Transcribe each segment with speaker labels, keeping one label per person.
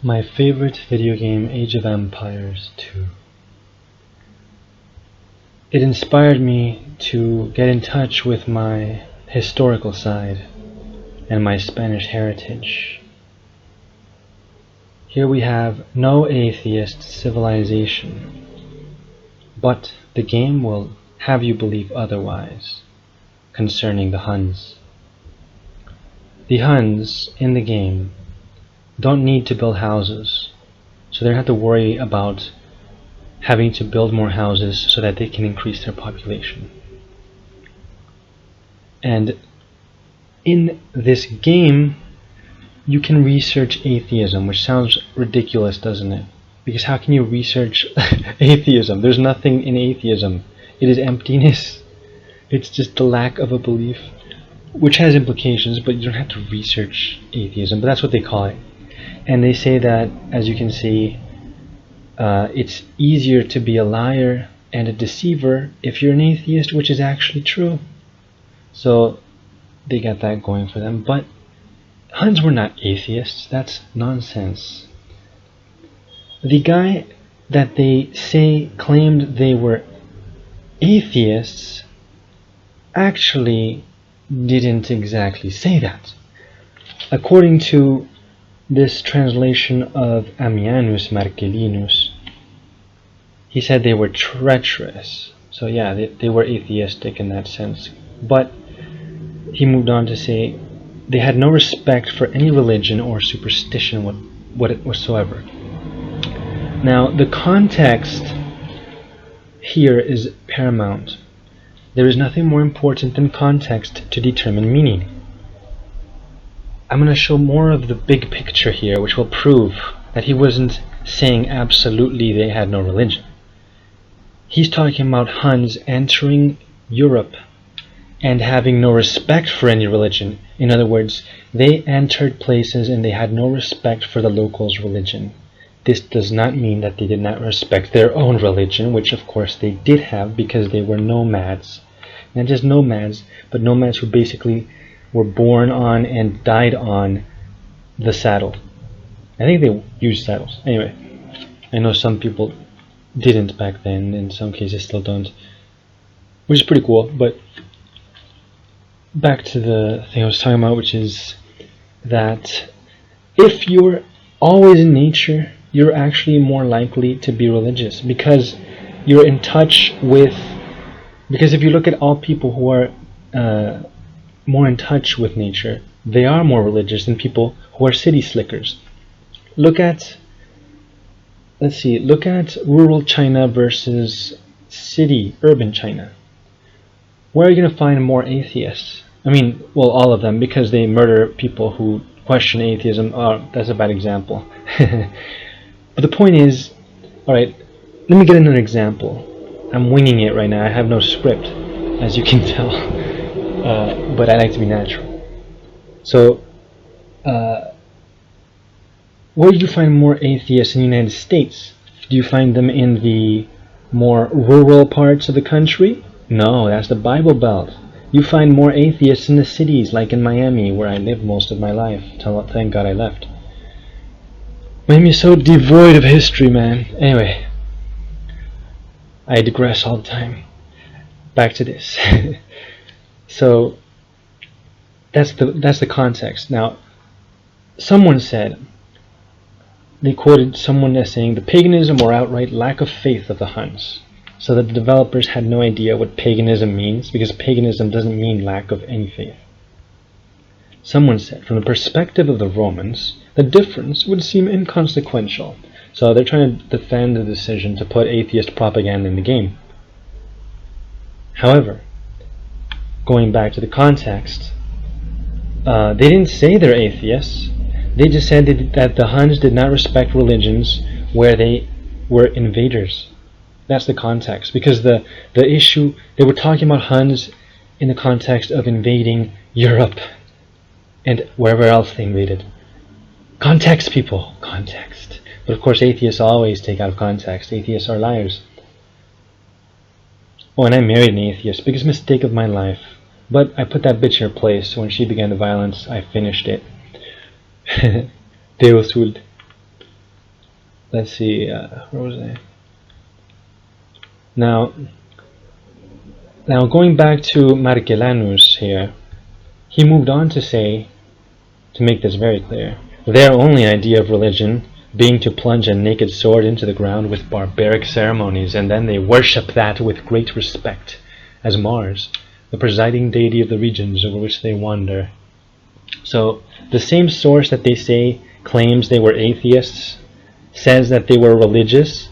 Speaker 1: My favorite video game, Age of Empires 2. It inspired me to get in touch with my historical side and my Spanish heritage. Here we have no atheist civilization, but the game will have you believe otherwise concerning the Huns. The Huns in the game don't need to build houses, so they don't have to worry about having to build more houses so that they can increase their population. And in this game, you can research atheism, which sounds ridiculous, doesn't it? Because how can you research atheism? There's nothing in atheism. It is emptiness. It's just the lack of a belief, which has implications, but you don't have to research atheism, but that's what they call it. And they say that, as you can see, it's easier to be a liar and a deceiver if you're an atheist, which is actually true. So they got that going for them. But Huns were not atheists. That's nonsense. The guy that they say claimed they were atheists actually didn't exactly say that. According to this translation of Ammianus Marcellinus, he said they were treacherous. So yeah, they were atheistic in that sense. But he moved on to say they had no respect for any religion or superstition whatsoever. Now, the context here is paramount. There is nothing more important than context to determine meaning. I'm going to show more of the big picture here, which will prove that he wasn't saying absolutely they had no religion. He's talking about Huns entering Europe and having no respect for any religion. In other words, they entered places and they had no respect for the locals' religion. This does not mean that they did not respect their own religion, which of course they did have because they were nomads. Not just nomads, but nomads who basically were born on and died on the saddle. I think they used saddles. Anyway, I know some people didn't back then, in some cases still don't, which is pretty cool. But back to the thing I was talking about, which is that if you're always in nature, you're actually more likely to be religious because you're in touch with, because if you look at all people who are more in touch with nature, they are more religious than people who are city slickers. Look at rural China versus urban China. Where are you going to find more atheists? I mean, well, all of them, because they murder people who question atheism. Oh, that's a bad example. But the point is, alright, let me get another example. I'm winging it right now. I have no script, as you can tell. But I like to be natural. So, where do you find more atheists in the United States? Do you find them in the more rural parts of the country? No, that's the Bible Belt. You find more atheists in the cities, like in Miami, where I lived most of my life. Thank God I left. Miami is so devoid of history, man. Anyway, I digress all the time. Back to this. So that's the context. Now, someone said, they quoted someone as saying the paganism or outright lack of faith of the Huns. So that the developers had no idea what paganism means, because paganism doesn't mean lack of any faith. Someone said, from the perspective of the Romans, the difference would seem inconsequential. So they're trying to defend the decision to put atheist propaganda in the game. However, going back to the context, they didn't say they're atheists. They just said that the Huns did not respect religions where they were invaders. That's the context. Because the issue, they were talking about Huns in the context of invading Europe and wherever else they invaded. Context, people. Context. But of course, atheists always take out of context. Atheists are liars. Oh, and I married an atheist. Biggest mistake of my life. But I put that bitch in her place. When she began the violence, I finished it. Deus vult. let's see, where was I? Now going back to Marcellanus here, he moved on to say, to make this very clear, their only idea of religion being to plunge a naked sword into the ground with barbaric ceremonies, and then they worship that with great respect, as Mars, the presiding deity of the regions over which they wander. So the same source that they say claims they were atheists says that they were religious.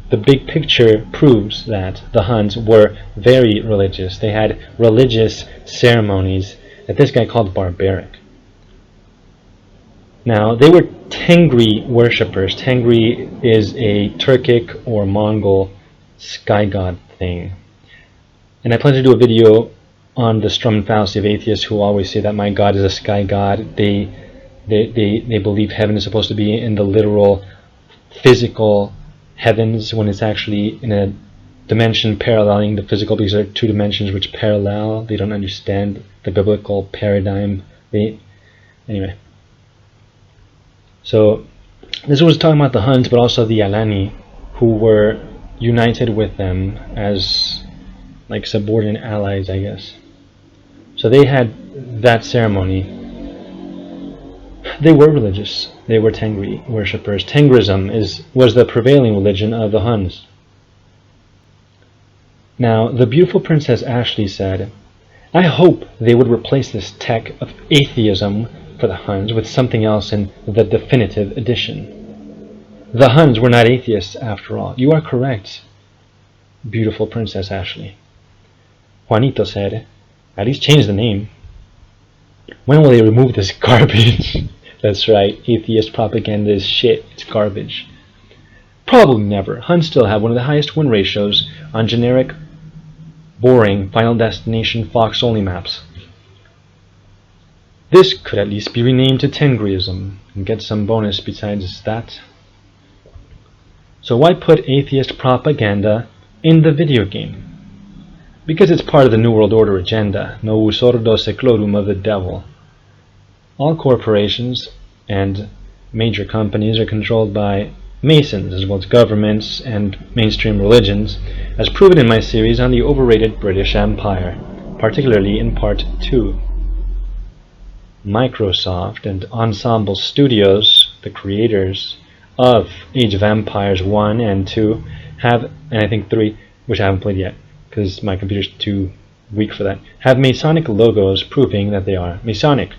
Speaker 1: The big picture proves that the Huns were very religious. They had religious ceremonies that this guy called barbaric. Now, they were Tengri worshippers. Tengri is a Turkic or Mongol sky god thing. And I plan to do a video on the strum and fallacy of atheists who always say that my god is a sky god. They believe heaven is supposed to be in the literal physical heavens when it's actually in a dimension paralleling the physical, because there are two dimensions which parallel. They don't understand the biblical paradigm. Anyway. So this was talking about the Huns, but also the Alani, who were united with them as like subordinate allies, I guess. So they had that ceremony. They were religious. They were Tengri worshippers. Tengrism was the prevailing religion of the Huns. Now, the beautiful Princess Ashley said, I hope they would replace this tech of atheism for the Huns with something else in the definitive edition. The Huns were not atheists after all. You are correct, beautiful Princess Ashley. Juanito said, at least change the name. When will they remove this garbage? That's right, atheist propaganda is shit, it's garbage. Probably never. Huns still have one of the highest win ratios on generic, boring, Final Destination Fox-only maps. This could at least be renamed to Tengriism and get some bonus besides that. So why put atheist propaganda in the video game? Because it's part of the New World Order agenda, novus ordo seclorum of the devil. All corporations and major companies are controlled by Masons, as well as governments and mainstream religions, as proven in my series on the overrated British Empire, particularly in Part 2. Microsoft and Ensemble Studios, the creators of Age of Empires 1 and 2, have, and I think 3, which I haven't played yet, because my computer's too weak for that, have Masonic logos proving that they are Masonic,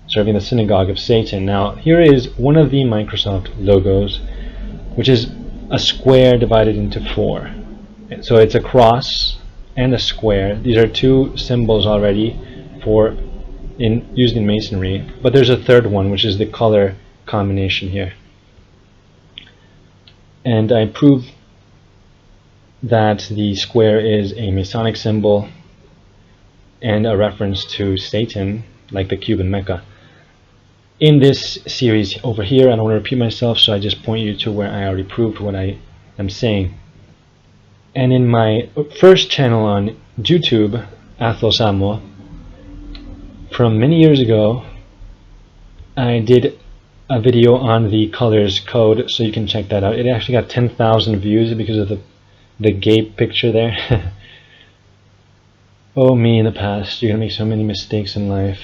Speaker 1: serving the synagogue of Satan. Now, here is one of the Microsoft logos, which is a square divided into 4. So it's a cross and a square. These are two symbols already used in Masonry, but there's a third one, which is the color combination here. And I prove that the square is a Masonic symbol and a reference to Satan, like the Cuban Mecca. In this series over here, I don't want to repeat myself, so I just point you to where I already proved what I am saying. And in my first channel on YouTube, Atheists, from many years ago, I did a video on the colors code, so you can check that out. It actually got 10,000 views because of the gay picture there. Oh, me in the past, you're going to make so many mistakes in life.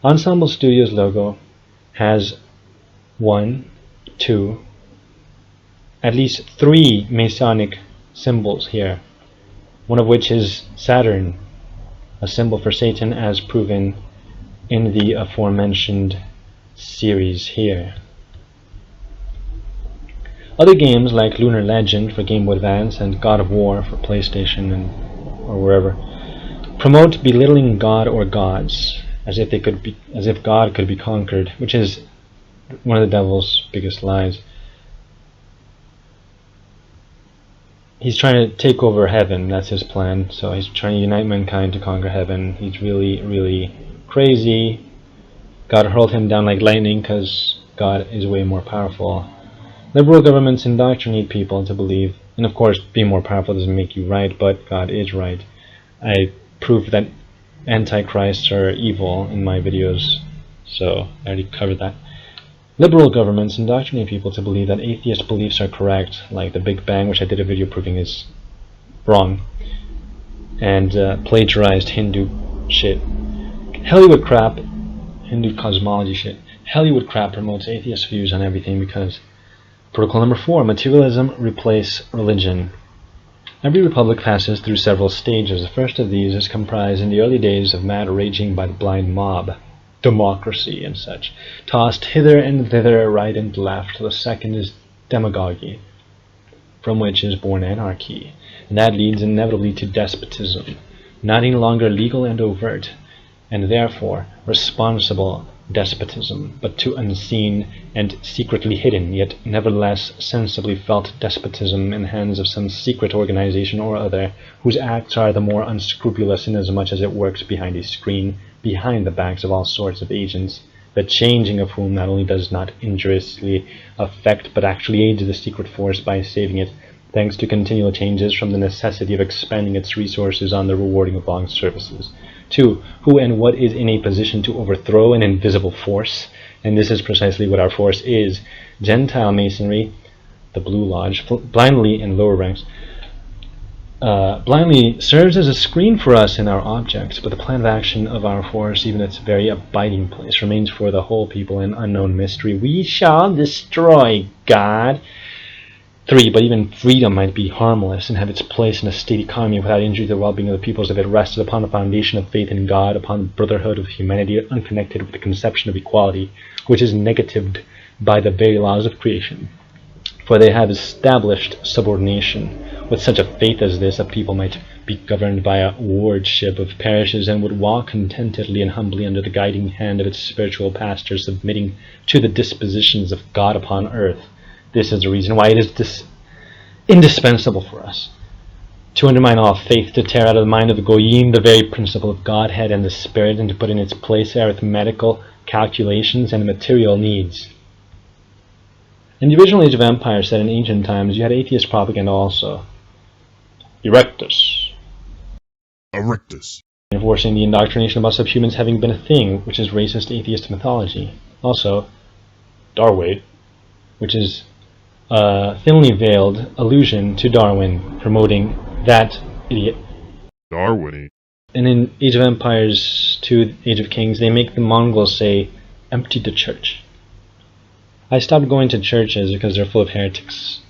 Speaker 1: Ensemble Studios logo has 1, 2, at least 3 Masonic symbols here, one of which is Saturn, a symbol for Satan as proven in the aforementioned series here. Other games like Lunar Legend for Game Boy Advance and God of War for PlayStation or wherever promote belittling God or gods, as if God could be conquered, which is one of the devil's biggest lies. He's trying to take over heaven, that's his plan. So he's trying to unite mankind to conquer heaven. He's really, really crazy. God hurled him down like lightning because God is way more powerful. Liberal governments indoctrinate people to believe, and of course being more powerful doesn't make you right, but God is right. I prove that antichrists are evil in my videos, so I already covered that. Liberal governments indoctrinate people to believe that atheist beliefs are correct, like the Big Bang, which I did a video proving is wrong, and plagiarized Hindu shit. Hollywood crap, Hindu cosmology shit. Hollywood crap promotes atheist views on everything because Protocol number 4, materialism replace religion. Every republic passes through several stages. The first of these is comprised in the early days of mad raging by the blind mob, democracy and such, tossed hither and thither, right and left. The second is demagogy, from which is born anarchy, and that leads inevitably to despotism, not any longer legal and overt, and therefore responsible despotism, but to unseen and secretly hidden, yet nevertheless sensibly felt despotism in the hands of some secret organization or other, whose acts are the more unscrupulous inasmuch as it works behind a screen, behind the backs of all sorts of agents, the changing of whom not only does not injuriously affect but actually aids the secret force by saving it, thanks to continual changes from the necessity of expending its resources on the rewarding of long services. 2. Who and what is in a position to overthrow an invisible force? And this is precisely what our force is. Gentile Masonry, the Blue Lodge, blindly in lower ranks, blindly serves as a screen for us and our objects, but the plan of action of our force, even its very abiding place, remains for the whole people an unknown mystery. We shall destroy God. 3. But even freedom might be harmless and have its place in a state economy without injury to the well-being of the peoples if it rested upon the foundation of faith in God, upon the brotherhood of humanity, unconnected with the conception of equality, which is negatived by the very laws of creation. For they have established subordination. With such a faith as this, a people might be governed by a wardship of parishes and would walk contentedly and humbly under the guiding hand of its spiritual pastor, submitting to the dispositions of God upon earth. This is the reason why it is indispensable for us to undermine all faith, to tear out of the mind of the Goyim the very principle of Godhead and the Spirit, and to put in its place arithmetical calculations and material needs. In the original age of empire, said in ancient times, you had atheist propaganda also. Erectus. Enforcing the indoctrination of us subhumans having been a thing, which is racist atheist mythology. Also, Darwin, which is thinly veiled allusion to Darwin, promoting that idiot.
Speaker 2: Darwin.
Speaker 1: And in Age of Empires to Age of Kings, they make the Mongols say, empty the church. I stopped going to churches because they're full of heretics.